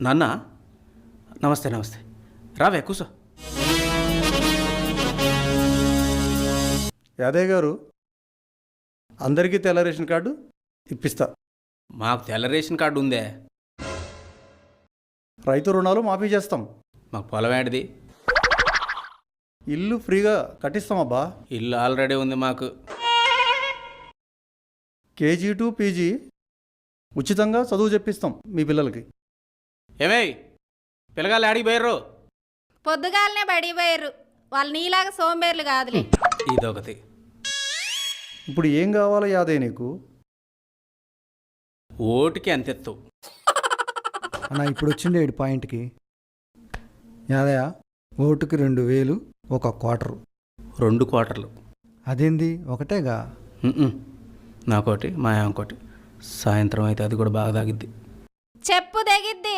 నాన్న నమస్తే నమస్తే రావే కూసో. యాదయ్య గారు, అందరికీ తెల్ల రేషన్ కార్డు ఇప్పిస్తా. మాకు తెల్ల రేషన్ కార్డు ఉందే. రైతు రుణాలు మాఫీ చేస్తాం. మాకు పొలం ఏంటిది? ఇల్లు ఫ్రీగా కట్టిస్తామబ్బా. ఇల్లు ఆల్రెడీ ఉంది మాకు. కేజీ టు పీజీ ఉచితంగా చదువు చెప్పిస్తాం మీ పిల్లలకి. ఏమేయ్ పిల్లగాళ్ళు ఆడికి పోయారు? పొద్దుగాలనే బడిపోయారు. వాళ్ళు నీలాగా సోంబేర్లు కాదులే. ఇదొకటి. ఇప్పుడు ఏం కావాలో యాదయ్య నీకు? ఓటుకి అంతెత్తు. అన్న ఇప్పుడు వచ్చిండే పాయింట్కి. యాదయ్య, ఓటుకి 2000, ఒక క్వార్టరు. 2 క్వార్టర్లు. అదేంది ఒకటేగా? నాకోటి మా ఇంకోటి. సాయంత్రం అయితే అది కూడా బాగా తాగిద్ది. చెప్పు తెగిద్ది.